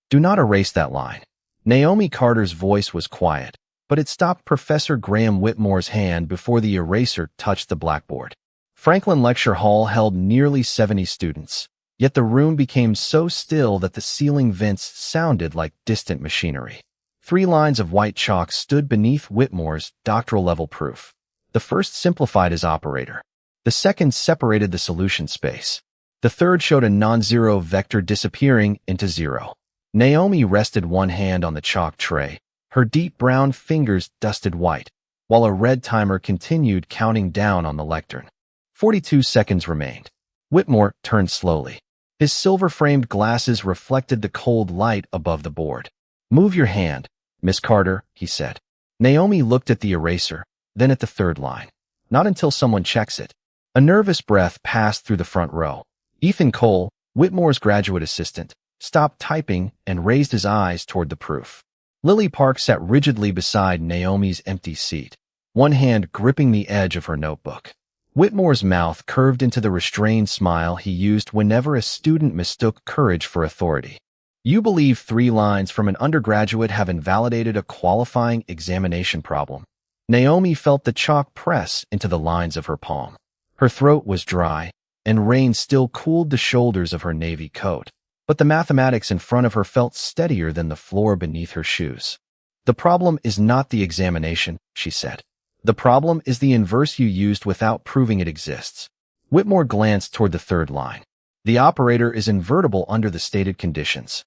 Do not erase that line. Naomi Carter's voice was quiet, but it stopped Professor Graham Whitmore's hand before the eraser touched the blackboard. Franklin Lecture Hall held nearly 70 students, yet the room became so still that the ceiling vents sounded like distant machinery. 3 lines of white chalk stood beneath Whitmore's doctoral-level proof. The first simplified his operator. The second separated the solution space. The third showed a non-zero vector disappearing into 0. Naomi rested one hand on the chalk tray. Her deep brown fingers dusted white, while a red timer continued counting down on the lectern. 42 seconds remained. Whitmore turned slowly. His silver-framed glasses reflected the cold light above the board. "Move your hand, Miss Carter," he said. Naomi looked at the eraser, then at the third line. "Not until someone checks it." A nervous breath passed through the front row. Ethan Cole, Whitmore's graduate assistant, stopped typing and raised his eyes toward the proof. Lily Park sat rigidly beside Naomi's empty seat, one hand gripping the edge of her notebook. Whitmore's mouth curved into the restrained smile he used whenever a student mistook courage for authority. "You believe 3 lines from an undergraduate have invalidated a qualifying examination problem." Naomi felt the chalk press into the lines of her palm. Her throat was dry, and rain still cooled the shoulders of her navy coat, but the mathematics in front of her felt steadier than the floor beneath her shoes. "The problem is not the examination," she said. "The problem is the inverse you used without proving it exists." Whitmore glanced toward the third line. "The operator is invertible under the stated conditions."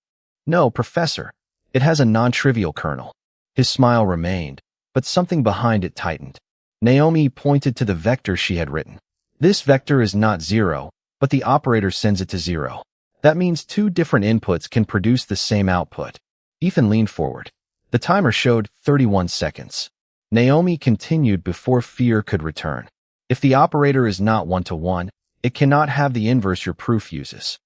"No, Professor. It has a non-trivial kernel." His smile remained, but something behind it tightened. Naomi pointed to the vector she had written. "This vector is not 0, but the operator sends it to 0. That means 2 different inputs can produce the same output." Ethan leaned forward. The timer showed 31 seconds. Naomi continued before fear could return. "If the operator is not 1-to-1, it cannot have the inverse your proof uses."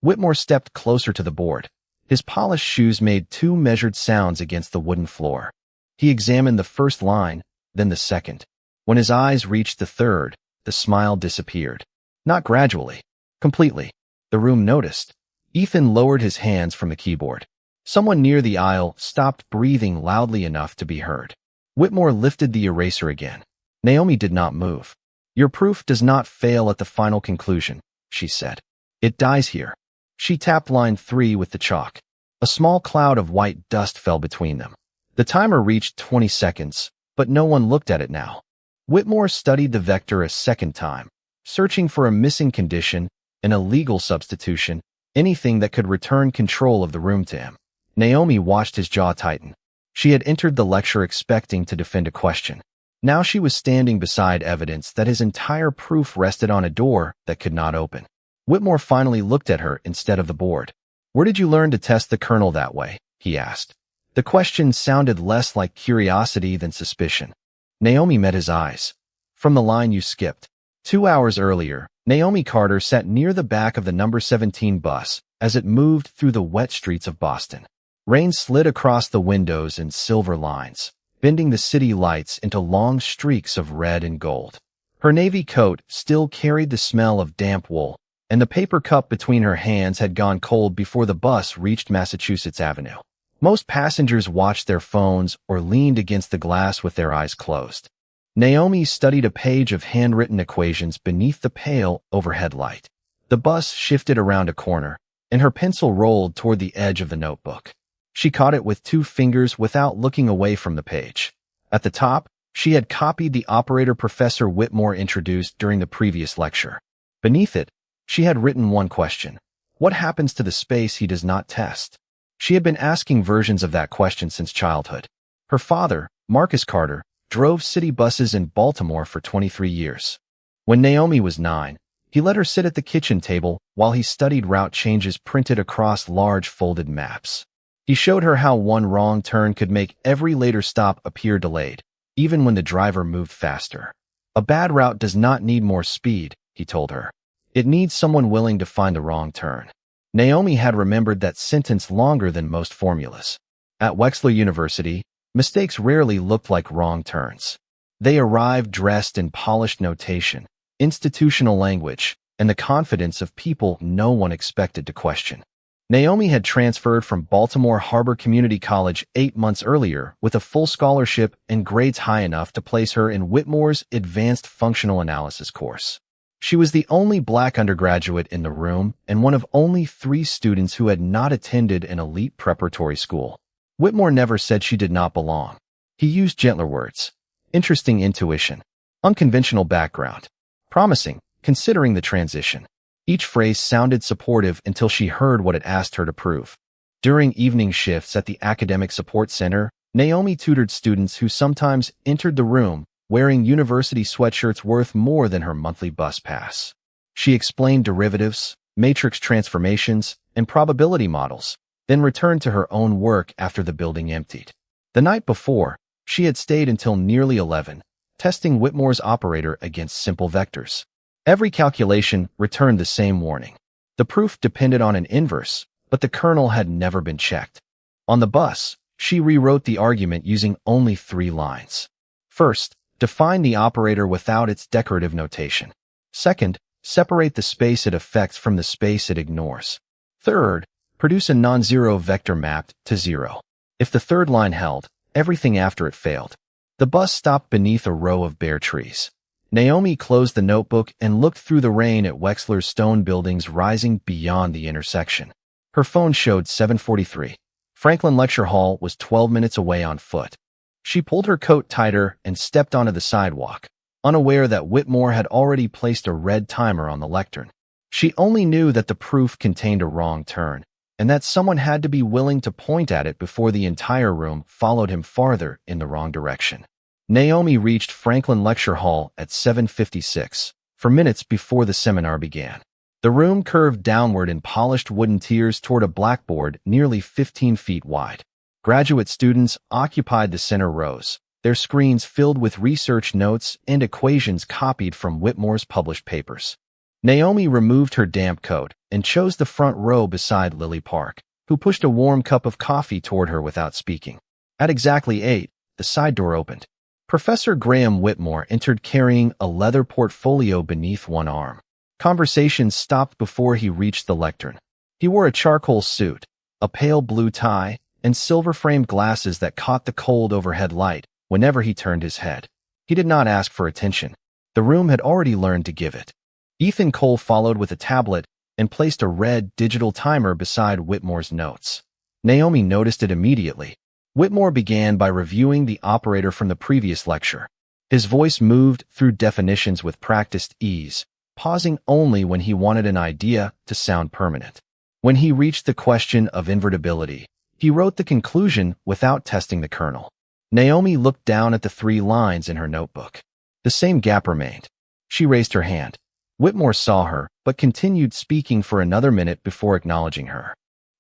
Whitmore stepped closer to the board. His polished shoes made 2 measured sounds against the wooden floor. He examined the first line, then the second. When his eyes reached the third, the smile disappeared. Not gradually, completely. The room noticed. Ethan lowered his hands from the keyboard. Someone near the aisle stopped breathing loudly enough to be heard. Whitmore lifted the eraser again. Naomi did not move. "Your proof does not fail at the final conclusion," she said. "It dies here." She tapped line 3 with the chalk. A small cloud of white dust fell between them. The timer reached 20 seconds, but no one looked at it now. Whitmore studied the vector a second time, searching for a missing condition, an illegal substitution, anything that could return control of the room to him. Naomi watched his jaw tighten. She had entered the lecture expecting to defend a question. Now she was standing beside evidence that his entire proof rested on a door that could not open. Whitmore finally looked at her instead of the board. "Where did you learn to test the kernel that way?" he asked. The question sounded less like curiosity than suspicion. Naomi met his eyes. "From the line you skipped." 2 hours earlier, Naomi Carter sat near the back of the number 17 bus as it moved through the wet streets of Boston. Rain slid across the windows in silver lines, bending the city lights into long streaks of red and gold. Her navy coat still carried the smell of damp wool, and the paper cup between her hands had gone cold before the bus reached Massachusetts Avenue. Most passengers watched their phones or leaned against the glass with their eyes closed. Naomi studied a page of handwritten equations beneath the pale overhead light. The bus shifted around a corner, and her pencil rolled toward the edge of the notebook. She caught it with 2 fingers without looking away from the page. At the top, she had copied the operator Professor Whitmore introduced during the previous lecture. Beneath it, she had written one question. What happens to the space he does not test? She had been asking versions of that question since childhood. Her father, Marcus Carter, drove city buses in Baltimore for 23 years. When Naomi was 9, he let her sit at the kitchen table while he studied route changes printed across large folded maps. He showed her how one wrong turn could make every later stop appear delayed, even when the driver moved faster. A bad route does not need more speed, he told her. It needs someone willing to find the wrong turn. Naomi had remembered that sentence longer than most formulas. At Wexler University, mistakes rarely looked like wrong turns. They arrived dressed in polished notation, institutional language, and the confidence of people no one expected to question. Naomi had transferred from Baltimore Harbor Community College 8 months earlier with a full scholarship and grades high enough to place her in Whitmore's Advanced Functional Analysis course. She was the only black undergraduate in the room and one of only 3 students who had not attended an elite preparatory school. Whitmore never said she did not belong. He used gentler words. Interesting intuition. Unconventional background. Promising, considering the transition. Each phrase sounded supportive until she heard what it asked her to prove. During evening shifts at the Academic Support Center, Naomi tutored students who sometimes entered the room wearing university sweatshirts worth more than her monthly bus pass. She explained derivatives, matrix transformations, and probability models, then returned to her own work after the building emptied. The night before, she had stayed until nearly 11, testing Whitmore's operator against simple vectors. Every calculation returned the same warning. The proof depended on an inverse, but the kernel had never been checked. On the bus, she rewrote the argument using only 3 lines. First, define the operator without its decorative notation. Second, separate the space it affects from the space it ignores. Third, produce a non-zero vector mapped to 0. If the third line held, everything after it failed. The bus stopped beneath a row of bare trees. Naomi closed the notebook and looked through the rain at Wexler's stone buildings rising beyond the intersection. Her phone showed 7:43. Franklin Lecture Hall was 12 minutes away on foot. She pulled her coat tighter and stepped onto the sidewalk, unaware that Whitmore had already placed a red timer on the lectern. She only knew that the proof contained a wrong turn, and that someone had to be willing to point at it before the entire room followed him farther in the wrong direction. Naomi reached Franklin Lecture Hall at 7:56, 4 minutes before the seminar began. The room curved downward in polished wooden tiers toward a blackboard nearly 15 feet wide. Graduate students occupied the center rows, their screens filled with research notes and equations copied from Whitmore's published papers. Naomi removed her damp coat and chose the front row beside Lily Park, who pushed a warm cup of coffee toward her without speaking. At exactly 8, the side door opened. Professor Graham Whitmore entered carrying a leather portfolio beneath one arm. Conversation stopped before he reached the lectern. He wore a charcoal suit, a pale blue tie, and silver-framed glasses that caught the cold overhead light whenever he turned his head. He did not ask for attention. The room had already learned to give it. Ethan Cole followed with a tablet and placed a red digital timer beside Whitmore's notes. Naomi noticed it immediately. Whitmore began by reviewing the operator from the previous lecture. His voice moved through definitions with practiced ease, pausing only when he wanted an idea to sound permanent. When he reached the question of invertibility, he wrote the conclusion without testing the kernel. Naomi looked down at the 3 lines in her notebook. The same gap remained. She raised her hand. Whitmore saw her, but continued speaking for another minute before acknowledging her.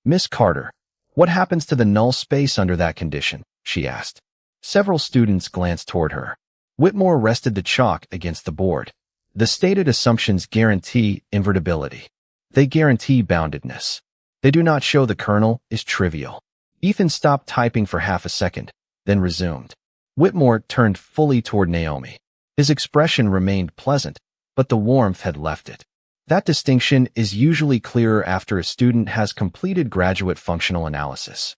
"Miss Carter, what happens to the null space under that condition?" she asked. Several students glanced toward her. Whitmore rested the chalk against the board. "The stated assumptions guarantee invertibility. They guarantee boundedness. They do not show the kernel is trivial." Ethan stopped typing for half a second, then resumed. Whitmore turned fully toward Naomi. His expression remained pleasant, but the warmth had left it. That distinction is usually clearer after a student has completed graduate functional analysis.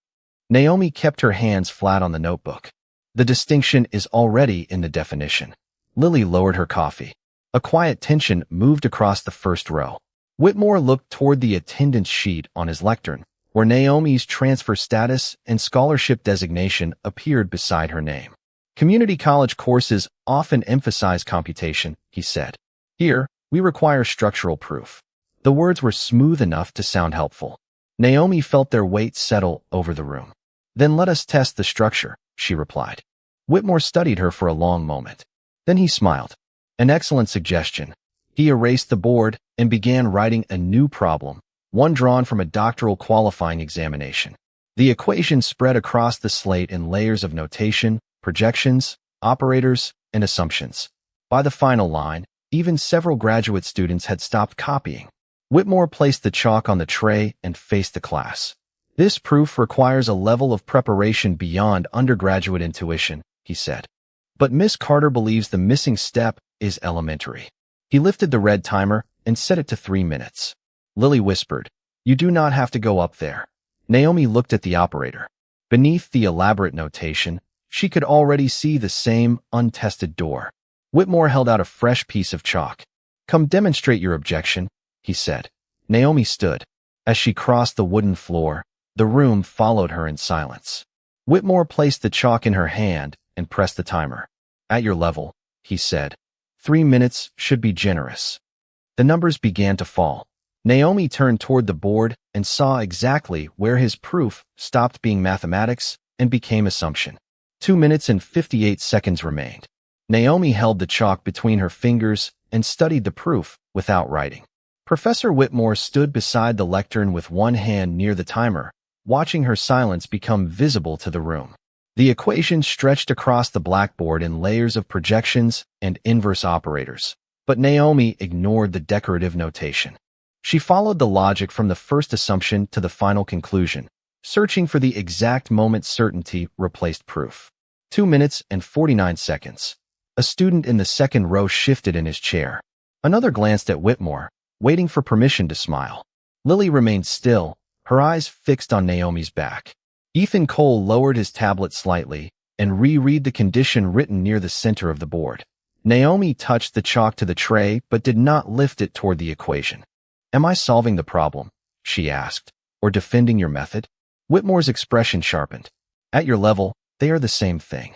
Naomi kept her hands flat on the notebook. The distinction is already in the definition. Lily lowered her coffee. A quiet tension moved across the first row. Whitmore looked toward the attendance sheet on his lectern, where Naomi's transfer status and scholarship designation appeared beside her name. "Community college courses often emphasize computation," he said. "Here, we require structural proof." The words were smooth enough to sound helpful. Naomi felt their weight settle over the room. "Then let us test the structure," she replied. Whitmore studied her for a long moment. Then he smiled. "An excellent suggestion." He erased the board and began writing a new problem, one drawn from a doctoral qualifying examination. The equation spread across the slate in layers of notation, projections, operators, and assumptions. By the final line, even several graduate students had stopped copying. Whitmore placed the chalk on the tray and faced the class. "This proof requires a level of preparation beyond undergraduate intuition," he said. "But Miss Carter believes the missing step is elementary." He lifted the red timer and set it to 3 minutes. Lily whispered, You do not have to go up there. Naomi looked at the operator. Beneath the elaborate notation, she could already see the same untested door. Whitmore held out a fresh piece of chalk. Come demonstrate your objection, he said. Naomi stood. As she crossed the wooden floor, the room followed her in silence. Whitmore placed the chalk in her hand and pressed the timer. At your level, he said. 3 minutes should be generous. The numbers began to fall. Naomi turned toward the board and saw exactly where his proof stopped being mathematics and became assumption. 2 minutes and 58 seconds remained. Naomi held the chalk between her fingers and studied the proof without writing. Professor Whitmore stood beside the lectern with one hand near the timer, watching her silence become visible to the room. The equation stretched across the blackboard in layers of projections and inverse operators, but Naomi ignored the decorative notation. She followed the logic from the first assumption to the final conclusion, searching for the exact moment certainty replaced proof. 2 minutes and 49 seconds. A student in the second row shifted in his chair. Another glanced at Whitmore, waiting for permission to smile. Lily remained still, her eyes fixed on Naomi's back. Ethan Cole lowered his tablet slightly and reread the condition written near the center of the board. Naomi touched the chalk to the tray but did not lift it toward the equation. Am I solving the problem? She asked. Or defending your method? Whitmore's expression sharpened. At your level, they are the same thing.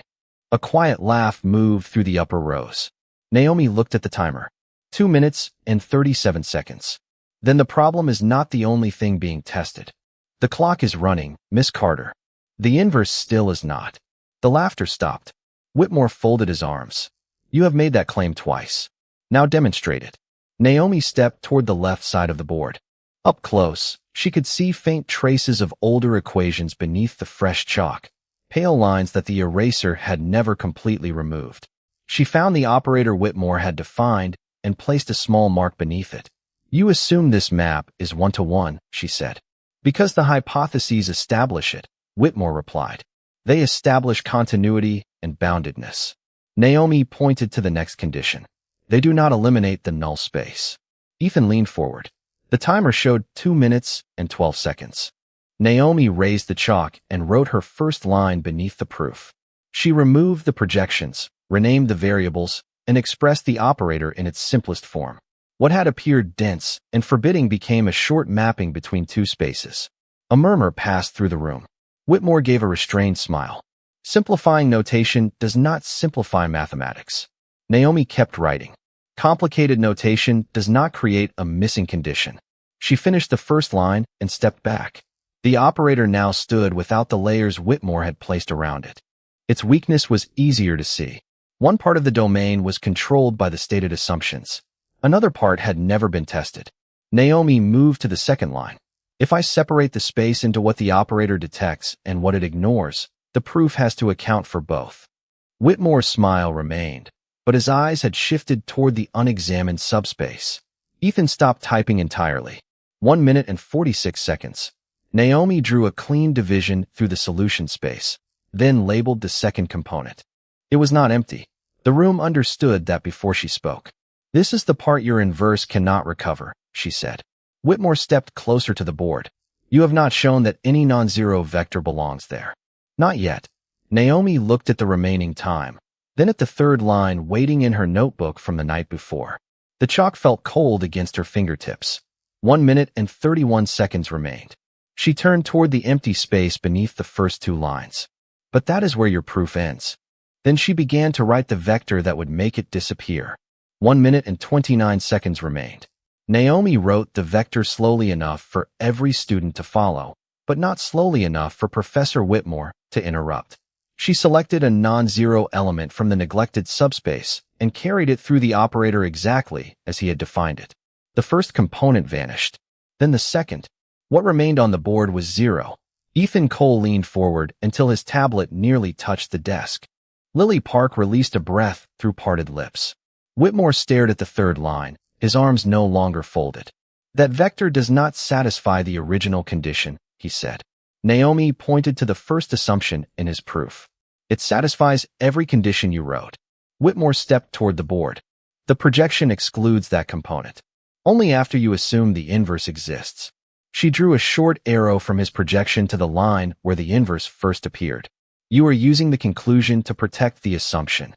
A quiet laugh moved through the upper rows. Naomi looked at the timer. 2 minutes and 37 seconds. Then the problem is not the only thing being tested. The clock is running, Miss Carter. The inverse still is not. The laughter stopped. Whitmore folded his arms. You have made that claim twice. Now demonstrate it. Naomi stepped toward the left side of the board. Up close, she could see faint traces of older equations beneath the fresh chalk, pale lines that the eraser had never completely removed. She found the operator Whitmore had defined and placed a small mark beneath it. You assume this map is 1-to-1, she said. Because the hypotheses establish it, Whitmore replied. They establish continuity and boundedness. Naomi pointed to the next condition. They do not eliminate the null space. Ethan leaned forward. The timer showed 2 minutes and 12 seconds. Naomi raised the chalk and wrote her first line beneath the proof. She removed the projections, renamed the variables, and expressed the operator in its simplest form. What had appeared dense and forbidding became a short mapping between two spaces. A murmur passed through the room. Whitmore gave a restrained smile. Simplifying notation does not simplify mathematics. Naomi kept writing. Complicated notation does not create a missing condition. She finished the first line and stepped back. The operator now stood without the layers Whitmore had placed around it. Its weakness was easier to see. One part of the domain was controlled by the stated assumptions. Another part had never been tested. Naomi moved to the second line. If I separate the space into what the operator detects and what it ignores, the proof has to account for both. Whitmore's smile remained, but his eyes had shifted toward the unexamined subspace. Ethan stopped typing entirely. 1 minute and 46 seconds. Naomi drew a clean division through the solution space, then labeled the second component. It was not empty. The room understood that before she spoke. This is the part your inverse cannot recover, she said. Whitmore stepped closer to the board. You have not shown that any non-zero vector belongs there. Not yet. Naomi looked at the remaining time, then at the third line waiting in her notebook from the night before. The chalk felt cold against her fingertips. 1 minute and 31 seconds remained. She turned toward the empty space beneath the first two lines. But that is where your proof ends. Then she began to write the vector that would make it disappear. 1 minute and 29 seconds remained. Naomi wrote the vector slowly enough for every student to follow, but not slowly enough for Professor Whitmore to interrupt. She selected a non-zero element from the neglected subspace and carried it through the operator exactly as he had defined it. The first component vanished. Then the second. What remained on the board was 0. Ethan Cole leaned forward until his tablet nearly touched the desk. Lily Park released a breath through parted lips. Whitmore stared at the third line, his arms no longer folded. That vector does not satisfy the original condition, he said. Naomi pointed to the first assumption in his proof. It satisfies every condition you wrote. Whitmore stepped toward the board. The projection excludes that component. Only after you assume the inverse exists. She drew a short arrow from his projection to the line where the inverse first appeared. You are using the conclusion to protect the assumption.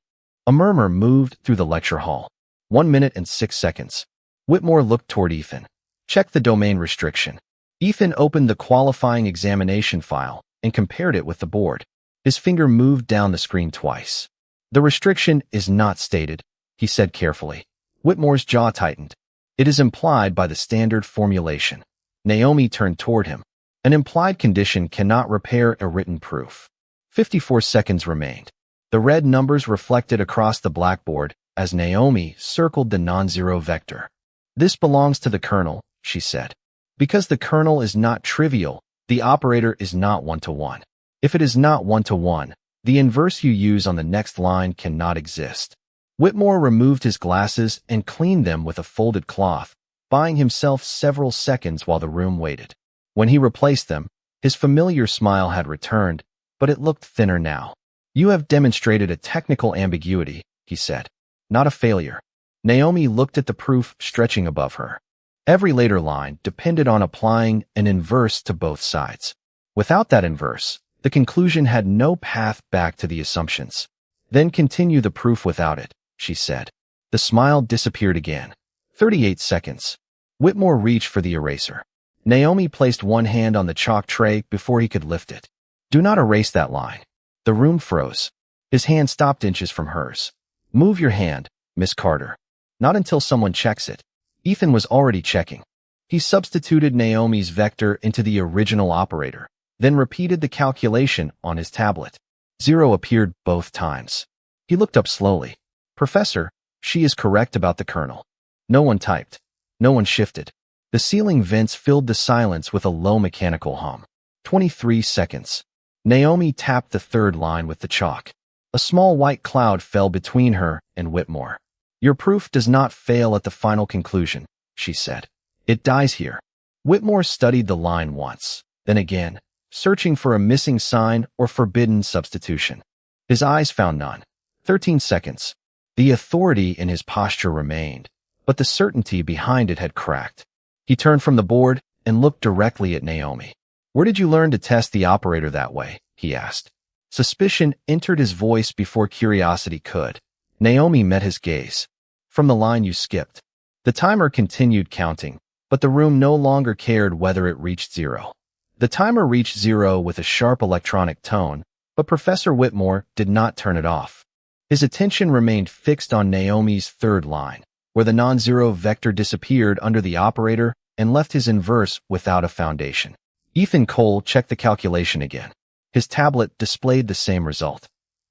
A murmur moved through the lecture hall. 1 minute and 6 seconds. Whitmore looked toward Ethan. Check the domain restriction. Ethan opened the qualifying examination file and compared it with the board. His finger moved down the screen twice. The restriction is not stated, he said carefully. Whitmore's jaw tightened. It is implied by the standard formulation. Naomi turned toward him. An implied condition cannot repair a written proof. 54 seconds remained. The red numbers reflected across the blackboard as Naomi circled the non-zero vector. This belongs to the kernel, she said. Because the kernel is not trivial, the operator is not one-to-one. If it is not one-to-one, the inverse you use on the next line cannot exist. Whitmore removed his glasses and cleaned them with a folded cloth, buying himself several seconds while the room waited. When he replaced them, his familiar smile had returned, but it looked thinner now. You have demonstrated a technical ambiguity, he said. Not a failure. Naomi looked at the proof stretching above her. Every later line depended on applying an inverse to both sides. Without that inverse, the conclusion had no path back to the assumptions. Then continue the proof without it, she said. The smile disappeared again. 38 seconds. Whitmore reached for the eraser. Naomi placed one hand on the chalk tray before he could lift it. Do not erase that line. The room froze. His hand stopped inches from hers. Move your hand, Miss Carter. Not until someone checks it. Ethan was already checking. He substituted Naomi's vector into the original operator, then repeated the calculation on his tablet. 0 appeared both times. He looked up slowly. Professor, she is correct about the kernel. No one typed. No one shifted. The ceiling vents filled the silence with a low mechanical hum. 23 seconds. Naomi tapped the third line with the chalk. A small white cloud fell between her and Whitmore. Your proof does not fail at the final conclusion, she said. It dies here. Whitmore studied the line once, then again, searching for a missing sign or forbidden substitution. His eyes found none. 13 seconds. The authority in his posture remained, but the certainty behind it had cracked. He turned from the board and looked directly at Naomi. Where did you learn to test the operator that way? He asked. Suspicion entered his voice before curiosity could. Naomi met his gaze. From the line you skipped. The timer continued counting, but the room no longer cared whether it reached 0. The timer reached 0 with a sharp electronic tone, but Professor Whitmore did not turn it off. His attention remained fixed on Naomi's third line, where the non-zero vector disappeared under the operator and left his inverse without a foundation. Ethan Cole checked the calculation again. His tablet displayed the same result.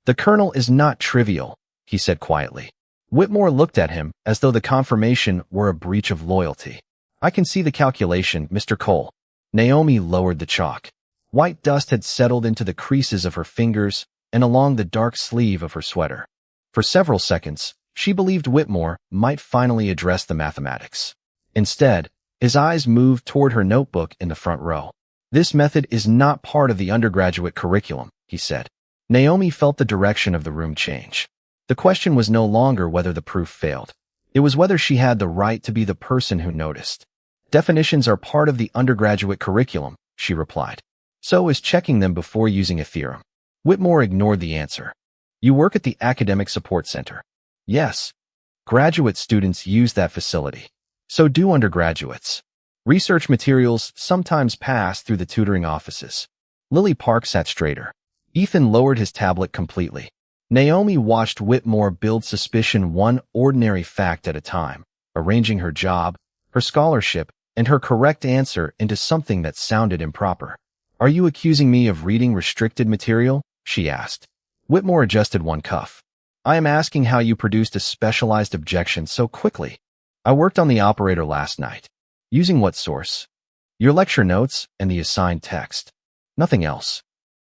The kernel is not trivial, he said quietly. Whitmore looked at him as though the confirmation were a breach of loyalty. I can see the calculation, Mr. Cole. Naomi lowered the chalk. White dust had settled into the creases of her fingers and along the dark sleeve of her sweater. For several seconds, she believed Whitmore might finally address the mathematics. Instead, his eyes moved toward her notebook in the front row. This method is not part of the undergraduate curriculum, he said. Naomi felt the direction of the room change. The question was no longer whether the proof failed. It was whether she had the right to be the person who noticed. Definitions are part of the undergraduate curriculum, she replied. So is checking them before using a theorem. Whitmore ignored the answer. You work at the Academic Support Center. Yes. Graduate students use that facility. So do undergraduates. Research materials sometimes pass through the tutoring offices. Lily Park sat straighter. Ethan lowered his tablet completely. Naomi watched Whitmore build suspicion one ordinary fact at a time, arranging her job, her scholarship, and her correct answer into something that sounded improper. Are you accusing me of reading restricted material? She asked. Whitmore adjusted one cuff. I am asking how you produced a specialized objection so quickly. I worked on the operator last night. Using what source? Your lecture notes and the assigned text. Nothing else.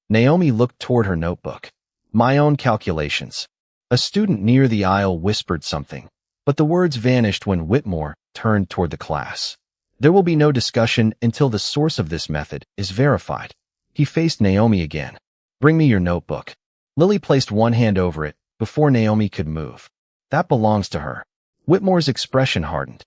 Naomi looked toward her notebook. My own calculations. A student near the aisle whispered something, but the words vanished when Whitmore turned toward the class. There will be no discussion until the source of this method is verified. He faced Naomi again. Bring me your notebook. Lily placed one hand over it before Naomi could move. That belongs to her. Whitmore's expression hardened.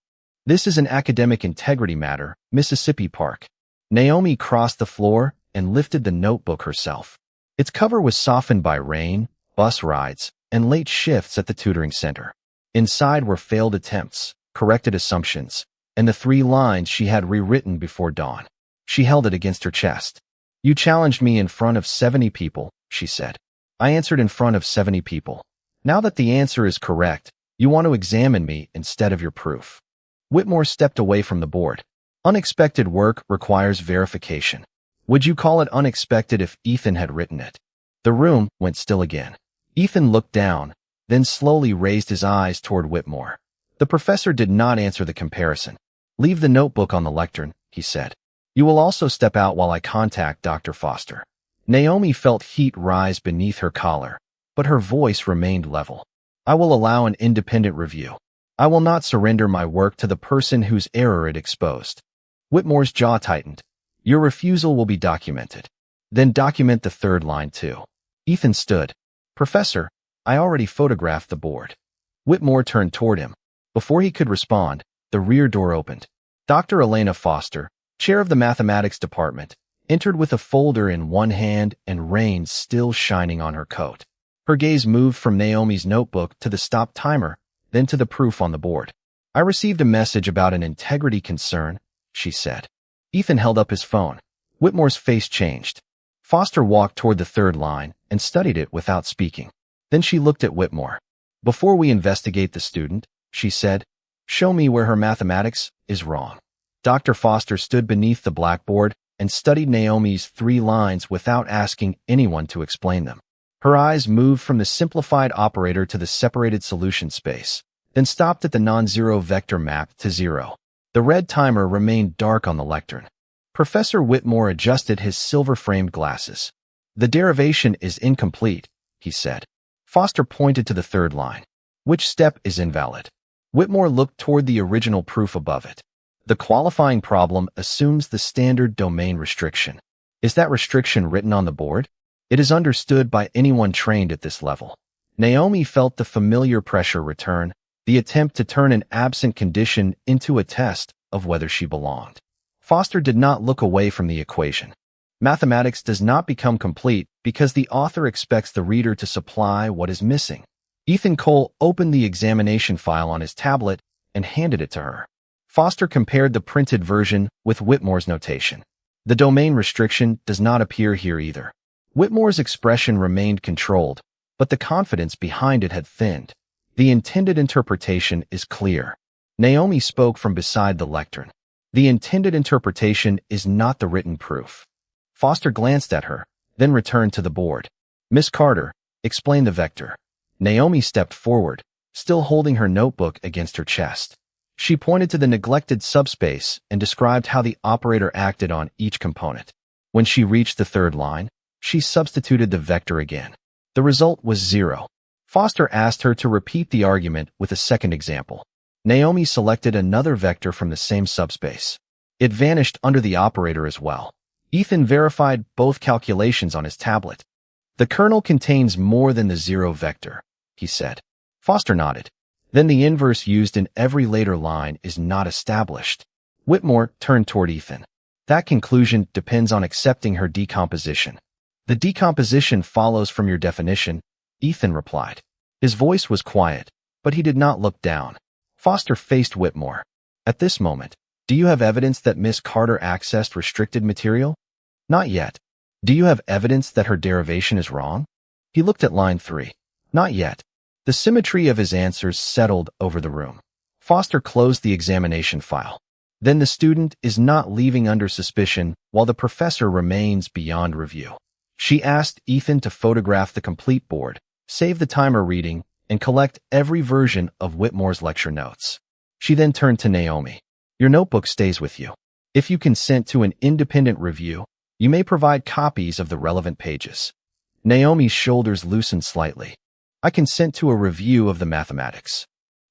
This is an academic integrity matter, Mississippi Park. Naomi crossed the floor and lifted the notebook herself. Its cover was softened by rain, bus rides, and late shifts at the tutoring center. Inside were failed attempts, corrected assumptions, and the 3 lines she had rewritten before dawn. She held it against her chest. "You challenged me in front of 70 people," she said. "I answered in front of 70 people. Now that the answer is correct, you want to examine me instead of your proof." Whitmore stepped away from the board. Unexpected work requires verification. Would you call it unexpected if Ethan had written it? The room went still again. Ethan looked down, then slowly raised his eyes toward Whitmore. The professor did not answer the comparison. "Leave the notebook on the lectern," he said. "You will also step out while I contact Dr. Foster." Naomi felt heat rise beneath her collar, but her voice remained level. "I will allow an independent review. I will not surrender my work to the person whose error it exposed." Whitmore's jaw tightened. "Your refusal will be documented. Then document the 3rd line too." Ethan stood. "Professor, I already photographed the board." Whitmore turned toward him. Before he could respond, the rear door opened. Dr. Elena Foster, chair of the mathematics department, entered with a folder in one hand and rain still shining on her coat. Her gaze moved from Naomi's notebook to the stop timer, then to the proof on the board. "I received a message about an integrity concern," she said. Ethan held up his phone. Whitmore's face changed. Foster walked toward the 3rd line and studied it without speaking. Then she looked at Whitmore. "Before we investigate the student," she said, "show me where her mathematics is wrong." Dr. Foster stood beneath the blackboard and studied Naomi's 3 lines without asking anyone to explain them. Her eyes moved from the simplified operator to the separated solution space, then stopped at the non-zero vector map to 0. The red timer remained dark on the lectern. Professor Whitmore adjusted his silver-framed glasses. "The derivation is incomplete," he said. Foster pointed to the 3rd line. "Which step is invalid?" Whitmore looked toward the original proof above it. "The qualifying problem assumes the standard domain restriction. Is that restriction written on the board? It is understood by anyone trained at this level." Naomi felt the familiar pressure return, the attempt to turn an absent condition into a test of whether she belonged. Foster did not look away from the equation. Mathematics does not become complete because the author expects the reader to supply what is missing. Ethan Cole opened the examination file on his tablet and handed it to her. Foster compared the printed version with Whitmore's notation. "The domain restriction does not appear here either." Whitmore's expression remained controlled, but the confidence behind it had thinned. "The intended interpretation is clear." Naomi spoke from beside the lectern. "The intended interpretation is not the written proof." Foster glanced at her, then returned to the board. "Miss Carter, explain the vector." Naomi stepped forward, still holding her notebook against her chest. She pointed to the neglected subspace and described how the operator acted on each component. When she reached the 3rd line, she substituted the vector again. The result was 0. Foster asked her to repeat the argument with a second example. Naomi selected another vector from the same subspace. It vanished under the operator as well. Ethan verified both calculations on his tablet. "The kernel contains more than the 0 vector," he said. Foster nodded. "Then the inverse used in every later line is not established." Whitmore turned toward Ethan. "That conclusion depends on accepting her decomposition." "The decomposition follows from your definition," Ethan replied. His voice was quiet, but he did not look down. Foster faced Whitmore. "At this moment, do you have evidence that Miss Carter accessed restricted material?" "Not yet." "Do you have evidence that her derivation is wrong?" He looked at line 3. "Not yet." The symmetry of his answers settled over the room. Foster closed the examination file. "Then the student is not leaving under suspicion while the professor remains beyond review." She asked Ethan to photograph the complete board, save the timer reading, and collect every version of Whitmore's lecture notes. She then turned to Naomi. "Your notebook stays with you. If you consent to an independent review, you may provide copies of the relevant pages." Naomi's shoulders loosened slightly. "I consent to a review of the mathematics."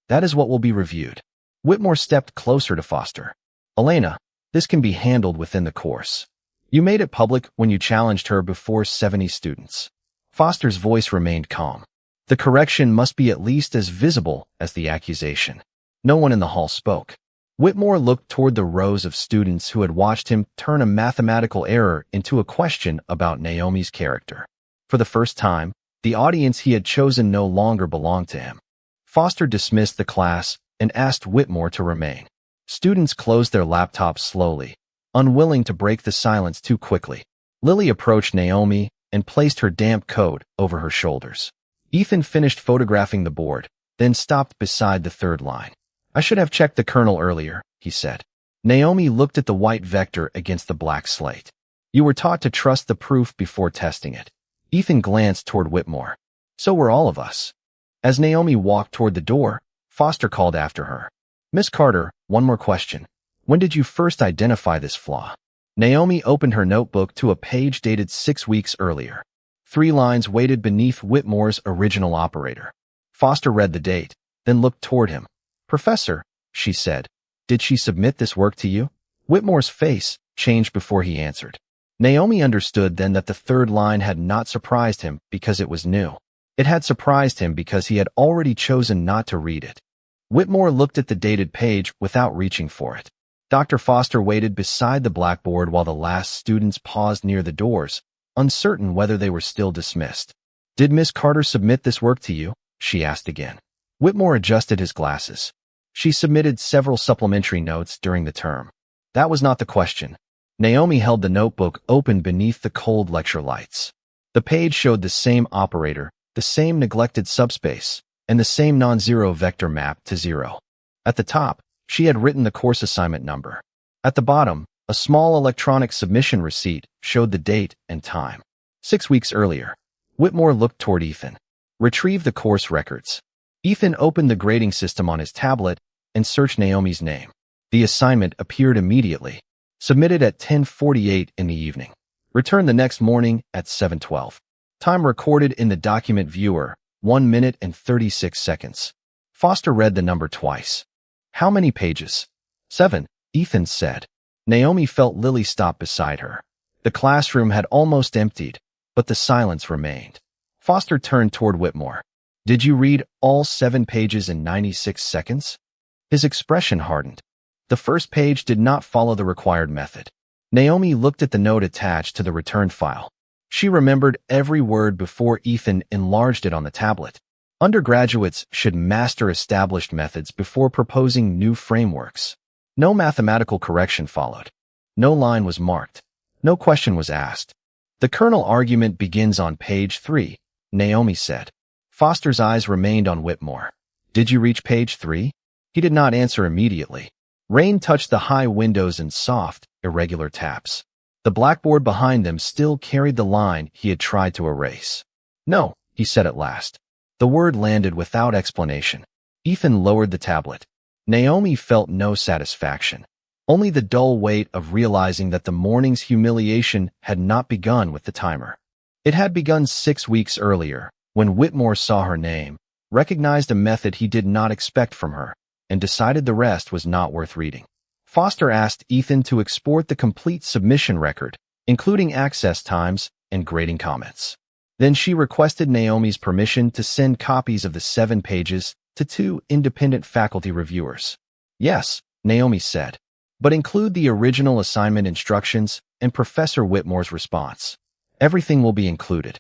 "That is what will be reviewed." Whitmore stepped closer to Foster. "Elena, this can be handled within the course. You made it public when you challenged her before 70 students." Foster's voice remained calm. "The correction must be at least as visible as the accusation." No one in the hall spoke. Whitmore looked toward the rows of students who had watched him turn a mathematical error into a question about Naomi's character. For the first time, the audience he had chosen no longer belonged to him. Foster dismissed the class and asked Whitmore to remain. Students closed their laptops slowly, unwilling to break the silence too quickly. Lily approached Naomi and placed her damp coat over her shoulders. Ethan finished photographing the board, then stopped beside the third line. "I should have checked the kernel earlier," he said. Naomi looked at the white vector against the black slate. "You were taught to trust the proof before testing it." Ethan glanced toward Whitmore. "So were all of us." As Naomi walked toward the door, Foster called after her. "Miss Carter, one more question. When did you first identify this flaw?" Naomi opened her notebook to a page dated 6 weeks earlier. 3 lines waited beneath Whitmore's original operator. Foster read the date, then looked toward him. "Professor," she said, "did she submit this work to you?" Whitmore's face changed before he answered. Naomi understood then that the third line had not surprised him because it was new. It had surprised him because he had already chosen not to read it. Whitmore looked at the dated page without reaching for it. Dr. Foster waited beside the blackboard while the last students paused near the doors, uncertain whether they were still dismissed. "Did Miss Carter submit this work to you?" she asked again. Whitmore adjusted his glasses. "She submitted several supplementary notes during the term." That was not the question. Naomi held the notebook open beneath the cold lecture lights. The page showed the same operator, the same neglected subspace, and the same non-zero vector map to 0. At the top, she had written the course assignment number. At the bottom, a small electronic submission receipt showed the date and time. 6 weeks earlier. Whitmore looked toward Ethan. "Retrieve the course records." Ethan opened the grading system on his tablet and searched Naomi's name. The assignment appeared immediately. Submitted at 10:48 in the evening. Returned the next morning at 7:12. Time recorded in the document viewer, 1 minute and 36 seconds. Foster read the number twice. "How many pages?" 7, Ethan said. Naomi felt Lily stop beside her. The classroom had almost emptied, but the silence remained. Foster turned toward Whitmore. "Did you read all 7 pages in 96 seconds? His expression hardened. The first page did not follow the required method. Naomi looked at the note attached to the returned file. She remembered every word before Ethan enlarged it on the tablet. Undergraduates should master established methods before proposing new frameworks. No mathematical correction followed. No line was marked. No question was asked. "The kernel argument begins on page 3, Naomi said. Foster's eyes remained on Whitmore. "Did you reach page 3? He did not answer immediately. Rain touched the high windows in soft, irregular taps. The blackboard behind them still carried the line he had tried to erase. "No," he said at last. The word landed without explanation. Ethan lowered the tablet. Naomi felt no satisfaction, only the dull weight of realizing that the morning's humiliation had not begun with the timer. It had begun 6 weeks earlier, when Whitmore saw her name, recognized a method he did not expect from her, and decided the rest was not worth reading. Foster asked Ethan to export the complete submission record, including access times and grading comments. Then she requested Naomi's permission to send copies of the 7 pages to 2 independent faculty reviewers. "Yes," Naomi said, "but include the original assignment instructions and Professor Whitmore's response. Everything will be included."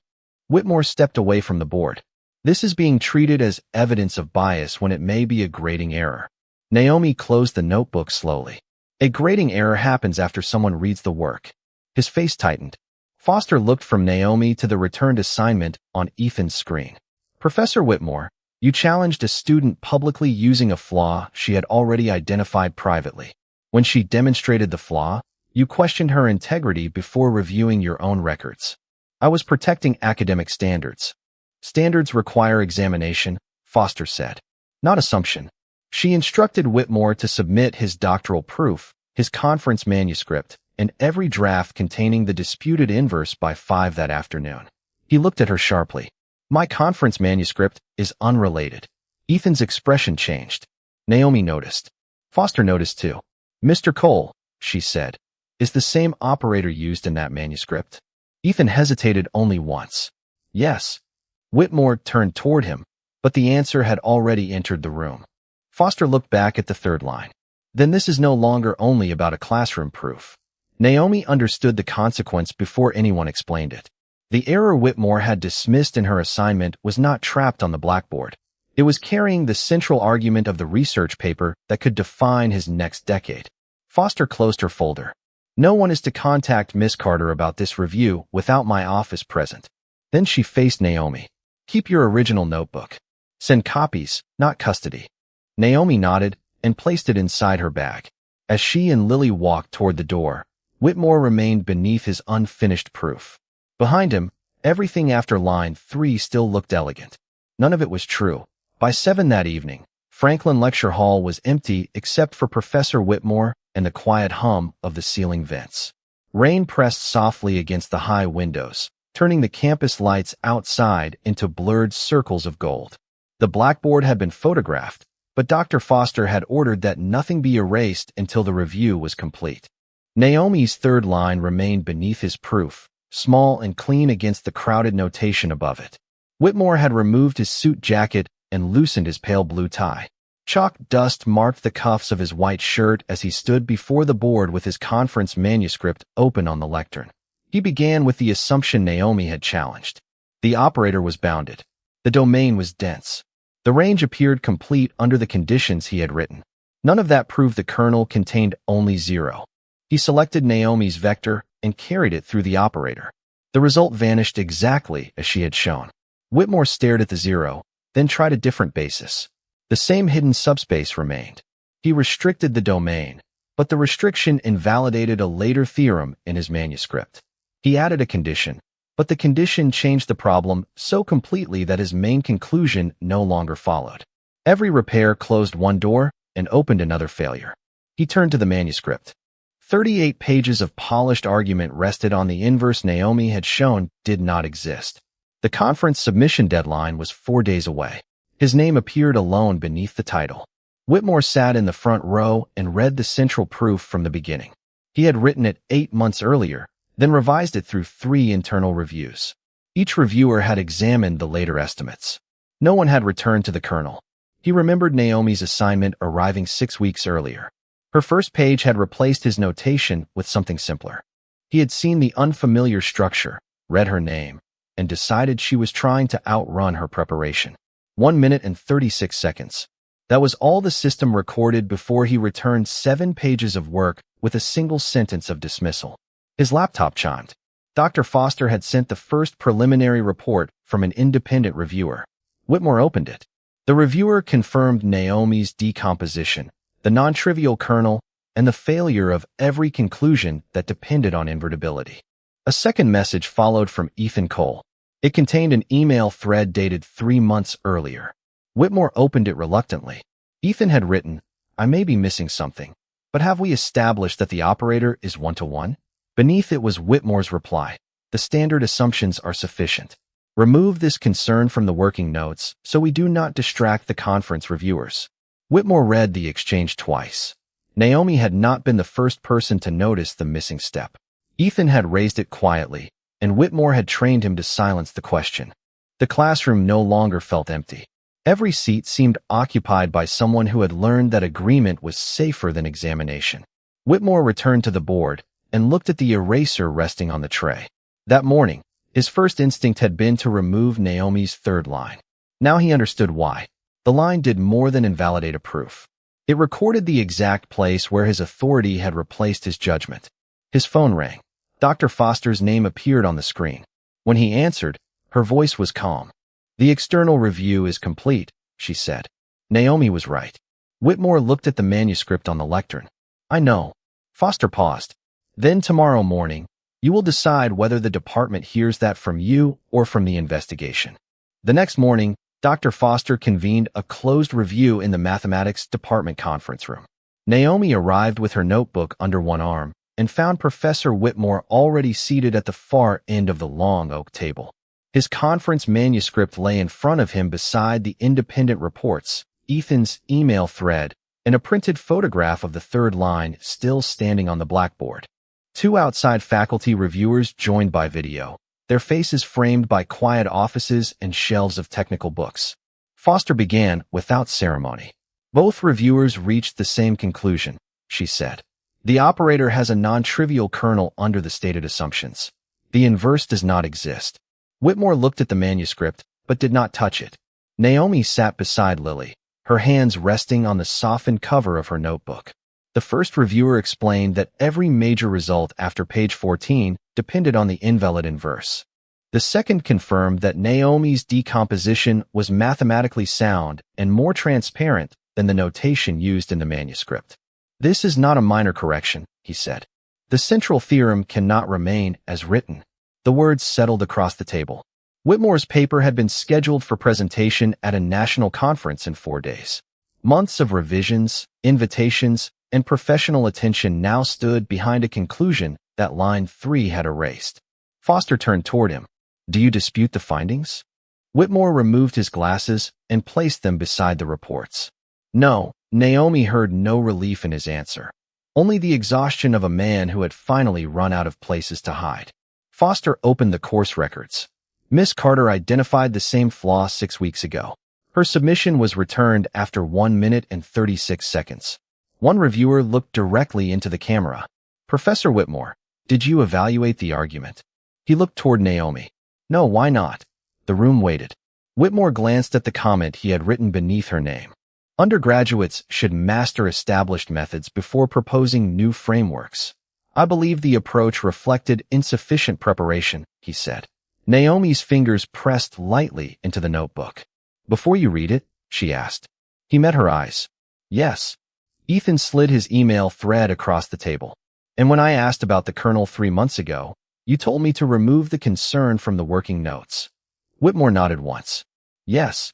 Whitmore stepped away from the board. "This is being treated as evidence of bias when it may be a grading error." Naomi closed the notebook slowly. "A grading error happens after someone reads the work." His face tightened. Foster looked from Naomi to the returned assignment on Ethan's screen. "Professor Whitmore, you challenged a student publicly using a flaw she had already identified privately. When she demonstrated the flaw, you questioned her integrity before reviewing your own records." "I was protecting academic standards." "Standards require examination," Foster said, "not assumption." She instructed Whitmore to submit his doctoral proof, his conference manuscript, and every draft containing the disputed inverse by 5 that afternoon. He looked at her sharply. "My conference manuscript is unrelated." Ethan's expression changed. Naomi noticed. Foster noticed too. "Mr. Cole," she said, "is the same operator used in that manuscript?" Ethan hesitated only once. "Yes." Whitmore turned toward him, but the answer had already entered the room. Foster looked back at the third line. then this is no longer only about a classroom proof. Naomi understood the consequence before anyone explained it. The error Whitmore had dismissed in her assignment was not trapped on the blackboard. It was carrying the central argument of the research paper that could define his next decade. Foster closed her folder. No one is to contact Miss Carter about this review without my office present. Then she faced Naomi. Keep your original notebook. Send copies, not custody. Naomi nodded and placed it inside her bag. As she and Lily walked toward the door, Whitmore remained beneath his unfinished proof. Behind him, everything after line 3 still looked elegant. None of it was true. By 7 that evening, Franklin Lecture Hall was empty except for Professor Whitmore and the quiet hum of the ceiling vents. Rain pressed softly against the high windows, turning the campus lights outside into blurred circles of gold. The blackboard had been photographed, but Dr. Foster had ordered that nothing be erased until the review was complete. Naomi's third line remained beneath his proof, small and clean against the crowded notation above it. Whitmore had removed his suit jacket and loosened his pale blue tie. Chalk dust marked the cuffs of his white shirt as he stood before the board with his conference manuscript open on the lectern. He began with the assumption Naomi had challenged. The operator was bounded. The domain was dense. The range appeared complete under the conditions he had written. None of that proved the kernel contained only 0. He selected Naomi's vector and carried it through the operator. The result vanished exactly as she had shown. Whitmore stared at the 0, then tried a different basis. The same hidden subspace remained. He restricted the domain, but the restriction invalidated a later theorem in his manuscript. He added a condition, but the condition changed the problem so completely that his main conclusion no longer followed. Every repair closed one door and opened another failure. He turned to the manuscript. 38 pages of polished argument rested on the inverse Naomi had shown did not exist. The conference submission deadline was 4 days away. His name appeared alone beneath the title. Whitmore sat in the front row and read the central proof from the beginning. He had written it 8 months earlier, then revised it through 3 internal reviews. Each reviewer had examined the later estimates. No one had returned to the kernel. He remembered Naomi's assignment arriving 6 weeks earlier. Her first page had replaced his notation with something simpler. He had seen the unfamiliar structure, read her name, and decided she was trying to outrun her preparation. 1 minute and 36 seconds. That was all the system recorded before he returned 7 pages of work with a single sentence of dismissal. His laptop chimed. Dr. Foster had sent the first preliminary report from an independent reviewer. Whitmore opened it. The reviewer confirmed Naomi's decomposition, the non-trivial kernel, and the failure of every conclusion that depended on invertibility. A second message followed from Ethan Cole. It contained an email thread dated 3 months earlier. Whitmore opened it reluctantly. Ethan had written, "I may be missing something, but have we established that the operator is 1-to-1? Beneath it was Whitmore's reply. "The standard assumptions are sufficient. Remove this concern from the working notes so we do not distract the conference reviewers." Whitmore read the exchange twice. Naomi had not been the first person to notice the missing step. Ethan had raised it quietly, and Whitmore had trained him to silence the question. The classroom no longer felt empty. Every seat seemed occupied by someone who had learned that agreement was safer than examination. Whitmore returned to the board and looked at the eraser resting on the tray. That morning, his first instinct had been to remove Naomi's third line. Now he understood why. The line did more than invalidate a proof. It recorded the exact place where his authority had replaced his judgment. His phone rang. Dr. Foster's name appeared on the screen. When he answered, her voice was calm. "The external review is complete," she said. Naomi was right. Whitmore looked at the manuscript on the lectern. "I know." Foster paused. "Then tomorrow morning, you will decide whether the department hears that from you or from the investigation." The next morning, Dr. Foster convened a closed review in the mathematics department conference room. Naomi arrived with her notebook under one arm and found Professor Whitmore already seated at the far end of the long oak table. His conference manuscript lay in front of him beside the independent reports, Ethan's email thread, and a printed photograph of the third line still standing on the blackboard. 2 outside faculty reviewers joined by video, their faces framed by quiet offices and shelves of technical books. Foster began without ceremony. Both reviewers reached the same conclusion. she said. The operator has a non-trivial kernel under the stated assumptions. The inverse does not exist. Whitmore looked at the manuscript, but did not touch it. Naomi sat beside Lily, her hands resting on the softened cover of her notebook. The first reviewer explained that every major result after page 14 depended on the invalid inverse. The second confirmed that Naomi's decomposition was mathematically sound and more transparent than the notation used in the manuscript. This is not a minor correction, he said. The central theorem cannot remain as written. The words settled across the table. Whitmore's paper had been scheduled for presentation at a national conference in 4 days. Months of revisions, invitations, and professional attention now stood behind a conclusion that line 3 had erased. Foster turned toward him. Do you dispute the findings? Whitmore removed his glasses and placed them beside the reports. No, Naomi heard no relief in his answer. Only the exhaustion of a man who had finally run out of places to hide. Foster opened the course records. Miss Carter identified the same flaw 6 weeks ago. Her submission was returned after 1 minute and 36 seconds. One reviewer looked directly into the camera. Professor Whitmore, did you evaluate the argument? He looked toward Naomi. No, why not? The room waited. Whitmore glanced at the comment he had written beneath her name. Undergraduates should master established methods before proposing new frameworks. I believe the approach reflected insufficient preparation, he said. Naomi's fingers pressed lightly into the notebook. Before you read it, she asked. He met her eyes. Yes. Ethan slid his email thread across the table. And when I asked about the kernel 3 months ago, you told me to remove the concern from the working notes. Whitmore nodded once. Yes.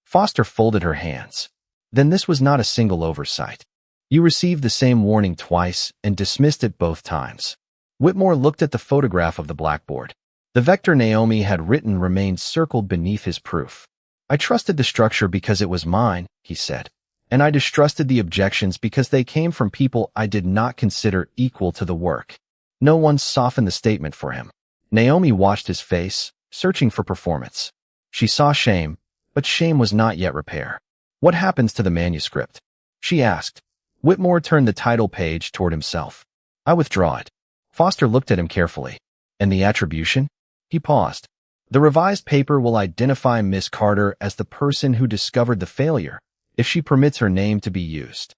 Foster folded her hands. Then this was not a single oversight. You received the same warning twice and dismissed it both times. Whitmore looked at the photograph of the blackboard. The vector Naomi had written remained circled beneath his proof. I trusted the structure because it was mine, he said. And I distrusted the objections because they came from people I did not consider equal to the work. No one softened the statement for him. Naomi watched his face, searching for performance. She saw shame, but shame was not yet repair. What happens to the manuscript? She asked. Whitmore turned the title page toward himself. I withdraw it. Foster looked at him carefully. And the attribution? He paused. The revised paper will identify Miss Carter as the person who discovered the failure, if she permits her name to be used.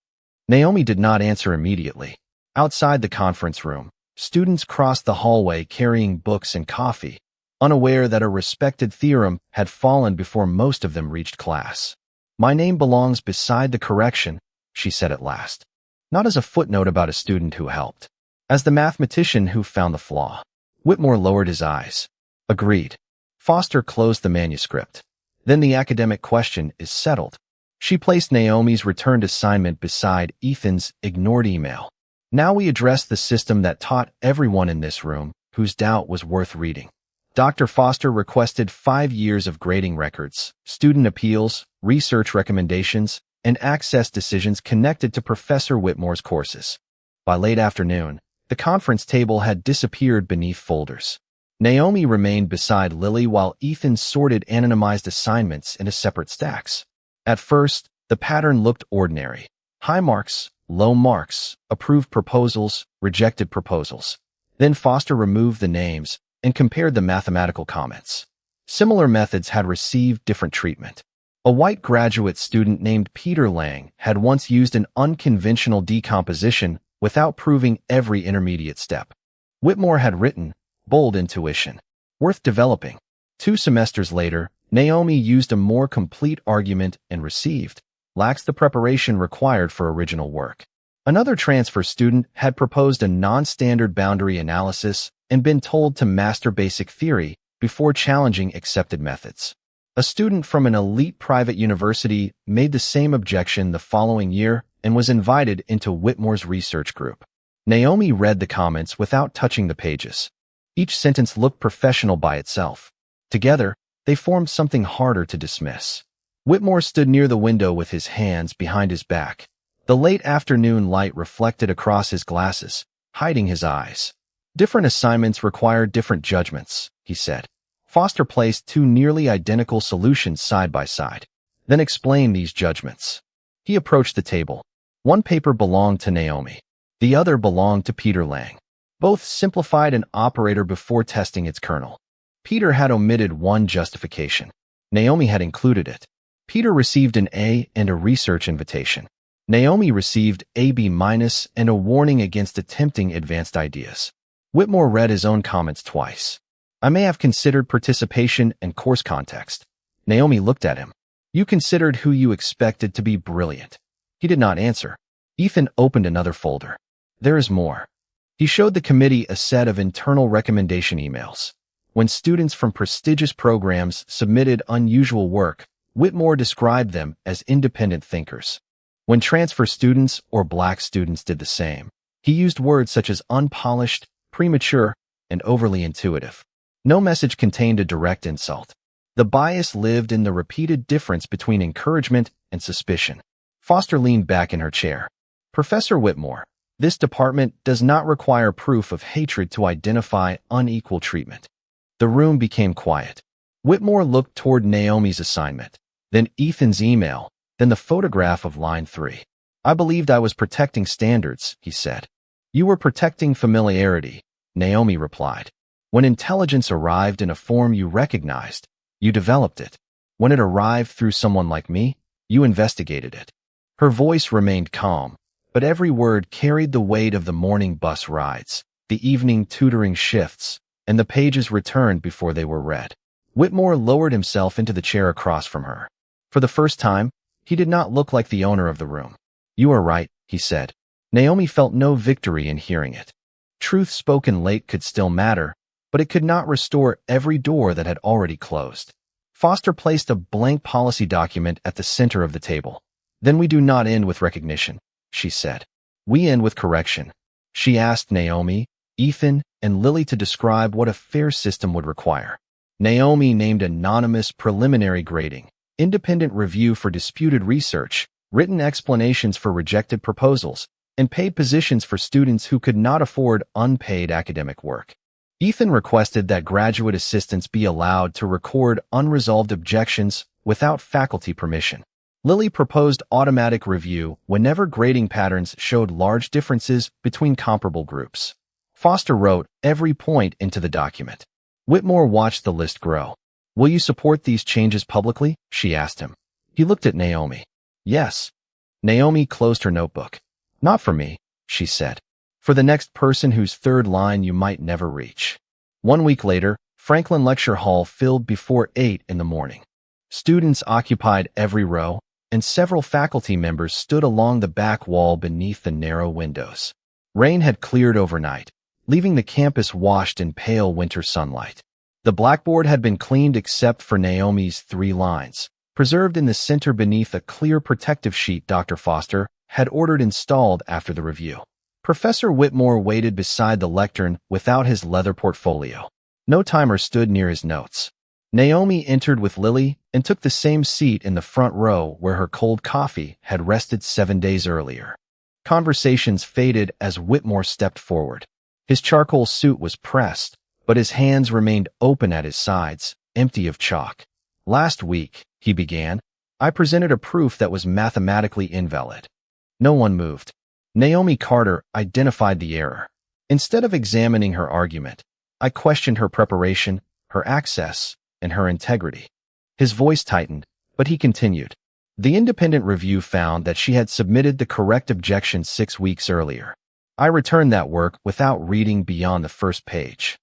Naomi did not answer immediately. Outside the conference room, students crossed the hallway carrying books and coffee, unaware that a respected theorem had fallen before most of them reached class. My name belongs beside the correction, she said at last. Not as a footnote about a student who helped. As the mathematician who found the flaw. Whitmore lowered his eyes. Agreed. Foster closed the manuscript. Then the academic question is settled. She placed Naomi's returned assignment beside Ethan's ignored email. Now we address the system that taught everyone in this room whose doubt was worth reading. Dr. Foster requested 5 years of grading records, student appeals, research recommendations, and access decisions connected to Professor Whitmore's courses. By late afternoon, the conference table had disappeared beneath folders. Naomi remained beside Lily while Ethan sorted anonymized assignments into separate stacks. At first, the pattern looked ordinary. High marks, low marks, approved proposals, rejected proposals. Then Foster removed the names and compared the mathematical comments. Similar methods had received different treatment. A white graduate student named Peter Lang had once used an unconventional decomposition without proving every intermediate step. Whitmore had written, bold intuition, worth developing. 2 semesters later, Naomi used a more complete argument and received, lacks the preparation required for original work. Another transfer student had proposed a non-standard boundary analysis and been told to master basic theory before challenging accepted methods. A student from an elite private university made the same objection the following year and was invited into Whitmore's research group. Naomi read the comments without touching the pages. Each sentence looked professional by itself. Together, they formed something harder to dismiss. Whitmore stood near the window with his hands behind his back. The late afternoon light reflected across his glasses, hiding his eyes. Different assignments require different judgments, he said. Foster placed 2 nearly identical solutions side by side. Then explained these judgments. He approached the table. One paper belonged to Naomi. The other belonged to Peter Lang. Both simplified an operator before testing its kernel. Peter had omitted one justification. Naomi had included it. Peter received an A and a research invitation. Naomi received a B- and a warning against attempting advanced ideas. Whitmore read his own comments twice. I may have considered participation and course context. Naomi looked at him. You considered who you expected to be brilliant. He did not answer. Ethan opened another folder. There is more. He showed the committee a set of internal recommendation emails. When students from prestigious programs submitted unusual work, Whitmore described them as independent thinkers. When transfer students or black students did the same, he used words such as unpolished, premature, and overly intuitive. No message contained a direct insult. The bias lived in the repeated difference between encouragement and suspicion. Foster leaned back in her chair. Professor Whitmore, this department does not require proof of hatred to identify unequal treatment. The room became quiet. Whitmore looked toward Naomi's assignment, then Ethan's email, then the photograph of line 3. I believed I was protecting standards, he said. You were protecting familiarity, Naomi replied. When intelligence arrived in a form you recognized, you developed it. When it arrived through someone like me, you investigated it. Her voice remained calm, but every word carried the weight of the morning bus rides, the evening tutoring shifts, and the pages returned before they were read. Whitmore lowered himself into the chair across from her. For the first time, he did not look like the owner of the room. You are right, he said. Naomi felt no victory in hearing it. Truth spoken late could still matter, but it could not restore every door that had already closed. Foster placed a blank policy document at the center of the table. Then we do not end with recognition, she said. We end with correction. She asked Naomi, Ethan, and Lily to describe what a fair system would require. Naomi named anonymous preliminary grading, independent review for disputed research, written explanations for rejected proposals, and paid positions for students who could not afford unpaid academic work. Ethan requested that graduate assistants be allowed to record unresolved objections without faculty permission. Lily proposed automatic review whenever grading patterns showed large differences between comparable groups. Foster wrote every point into the document. Whitmore watched the list grow. Will you support these changes publicly? She asked him. He looked at Naomi. Yes. Naomi closed her notebook. Not for me, she said. For the next person whose third line you might never reach. 1 week later, Franklin Lecture Hall filled before 8 in the morning. Students occupied every row, and several faculty members stood along the back wall beneath the narrow windows. Rain had cleared overnight, leaving the campus washed in pale winter sunlight. The blackboard had been cleaned except for Naomi's 3 lines, preserved in the center beneath a clear protective sheet Dr. Foster had ordered installed after the review. Professor Whitmore waited beside the lectern without his leather portfolio. No timer stood near his notes. Naomi entered with Lily and took the same seat in the front row where her cold coffee had rested 7 days earlier. Conversations faded as Whitmore stepped forward. His charcoal suit was pressed, but his hands remained open at his sides, empty of chalk. Last week, he began, I presented a proof that was mathematically invalid. No one moved. Naomi Carter identified the error. Instead of examining her argument, I questioned her preparation, her access, and her integrity. His voice tightened, but he continued. The independent review found that she had submitted the correct objection 6 weeks earlier. I returned that work without reading beyond the first page.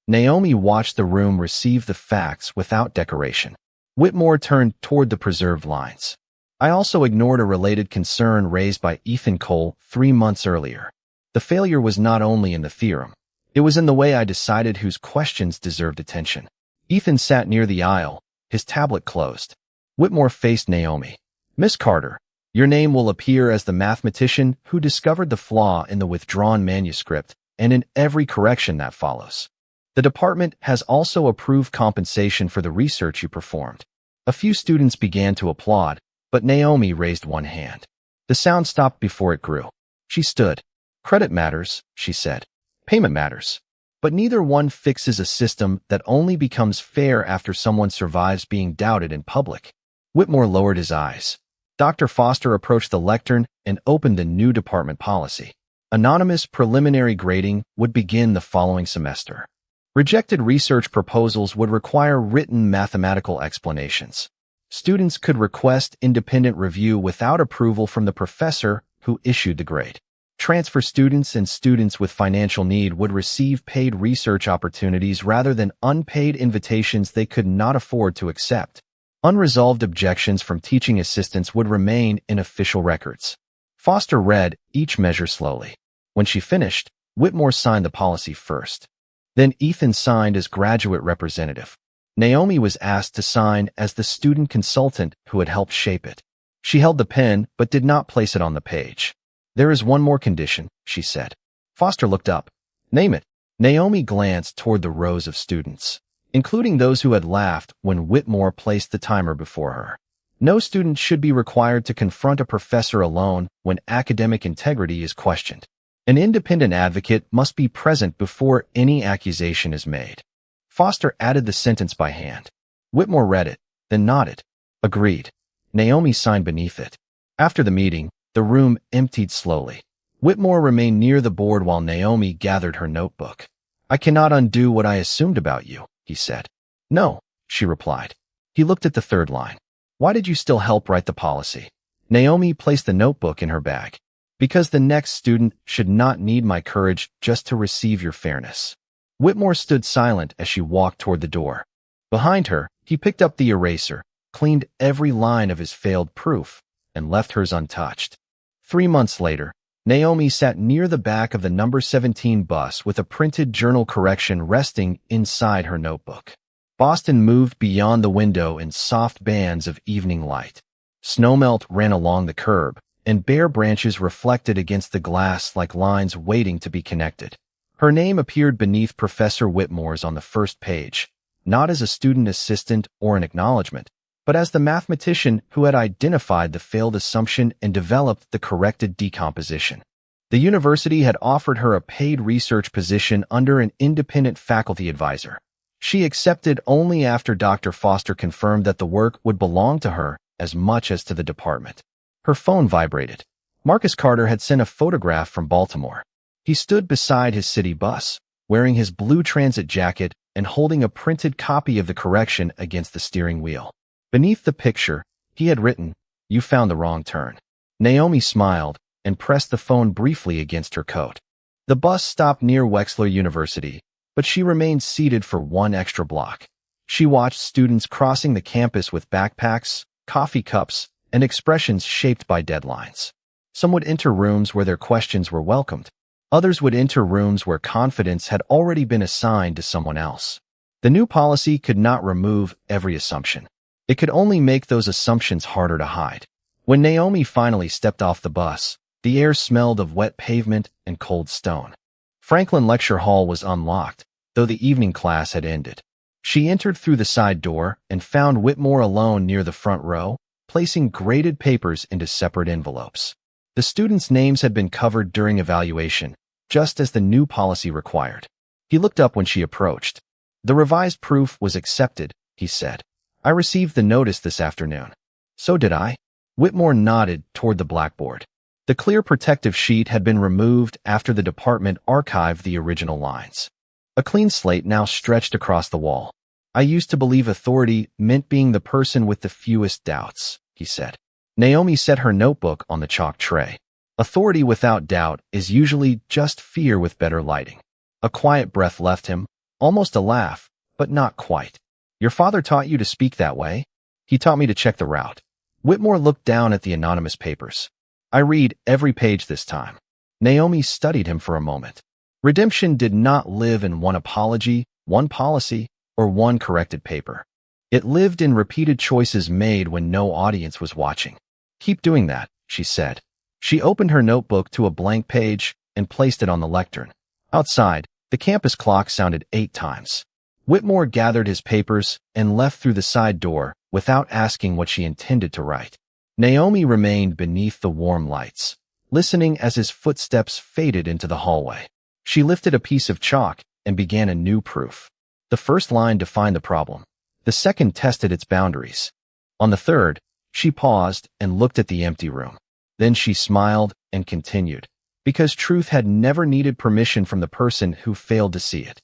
Naomi watched the room receive the facts without decoration. Whitmore turned toward the preserved lines. I also ignored a related concern raised by Ethan Cole 3 months earlier. The failure was not only in the theorem. It was in the way I decided whose questions deserved attention. Ethan sat near the aisle, his tablet closed. Whitmore faced Naomi. Miss Carter, your name will appear as the mathematician who discovered the flaw in the withdrawn manuscript and in every correction that follows. The department has also approved compensation for the research you performed. A few students began to applaud, but Naomi raised one hand. The sound stopped before it grew. She stood. Credit matters, she said. Payment matters. But neither one fixes a system that only becomes fair after someone survives being doubted in public. Whitmore lowered his eyes. Dr. Foster approached the lectern and opened the new department policy. Anonymous preliminary grading would begin the following semester. Rejected research proposals would require written mathematical explanations. Students could request independent review without approval from the professor who issued the grade. Transfer students and students with financial need would receive paid research opportunities rather than unpaid invitations they could not afford to accept. Unresolved objections from teaching assistants would remain in official records. Foster read each measure slowly. When she finished, Whitmore signed the policy first. Then Ethan signed as graduate representative. Naomi was asked to sign as the student consultant who had helped shape it. She held the pen but did not place it on the page. "There is one more condition," she said. Foster looked up. "Name it." Naomi glanced toward the rows of students, including those who had laughed when Whitmore placed the timer before her. No student should be required to confront a professor alone when academic integrity is questioned. An independent advocate must be present before any accusation is made. Foster added the sentence by hand. Whitmore read it, then nodded. Agreed. Naomi signed beneath it. After the meeting, the room emptied slowly. Whitmore remained near the board while Naomi gathered her notebook. "I cannot undo what I assumed about you," he said. "No," she replied. He looked at the third line. "Why did you still help write the policy?" Naomi placed the notebook in her bag. "Because the next student should not need my courage just to receive your fairness." Whitmore stood silent as she walked toward the door. Behind her, he picked up the eraser, cleaned every line of his failed proof, and left hers untouched. 3 months later, Naomi sat near the back of the number 17 bus with a printed journal correction resting inside her notebook. Boston moved beyond the window in soft bands of evening light. Snowmelt ran along the curb, and bare branches reflected against the glass like lines waiting to be connected. Her name appeared beneath Professor Whitmore's on the first page, not as a student assistant or an acknowledgement, but as the mathematician who had identified the failed assumption and developed the corrected decomposition. The university had offered her a paid research position under an independent faculty advisor. She accepted only after Dr. Foster confirmed that the work would belong to her as much as to the department. Her phone vibrated. Marcus Carter had sent a photograph from Baltimore. He stood beside his city bus, wearing his blue transit jacket and holding a printed copy of the correction against the steering wheel. Beneath the picture, he had written, "You found the wrong turn." Naomi smiled and pressed the phone briefly against her coat. The bus stopped near Wexler University, but she remained seated for one extra block. She watched students crossing the campus with backpacks, coffee cups, and expressions shaped by deadlines. Some would enter rooms where their questions were welcomed. Others would enter rooms where confidence had already been assigned to someone else. The new policy could not remove every assumption. It could only make those assumptions harder to hide. When Naomi finally stepped off the bus, the air smelled of wet pavement and cold stone. Franklin Lecture Hall was unlocked, though the evening class had ended. She entered through the side door and found Whitmore alone near the front row, placing graded papers into separate envelopes. The students' names had been covered during evaluation, just as the new policy required. He looked up when she approached. "The revised proof was accepted," he said. "I received the notice this afternoon." "So did I." Whitmore nodded toward the blackboard. The clear protective sheet had been removed after the department archived the original lines. A clean slate now stretched across the wall. "I used to believe authority meant being the person with the fewest doubts," he said. Naomi set her notebook on the chalk tray. "Authority without doubt is usually just fear with better lighting." A quiet breath left him, almost a laugh, but not quite. "Your father taught you to speak that way?" "He taught me to check the route." Whitmore looked down at the anonymous papers. "I read every page this time." Naomi studied him for a moment. Redemption did not live in one apology, one policy, or one corrected paper. It lived in repeated choices made when no audience was watching. "Keep doing that," she said. She opened her notebook to a blank page and placed it on the lectern. Outside, the campus clock sounded 8 times. Whitmore gathered his papers and left through the side door without asking what she intended to write. Naomi remained beneath the warm lights, listening as his footsteps faded into the hallway. She lifted a piece of chalk and began a new proof. The first line defined the problem. The second tested its boundaries. On the third, She paused and looked at the empty room. Then she smiled and continued, because truth had never needed permission from the person who failed to see it.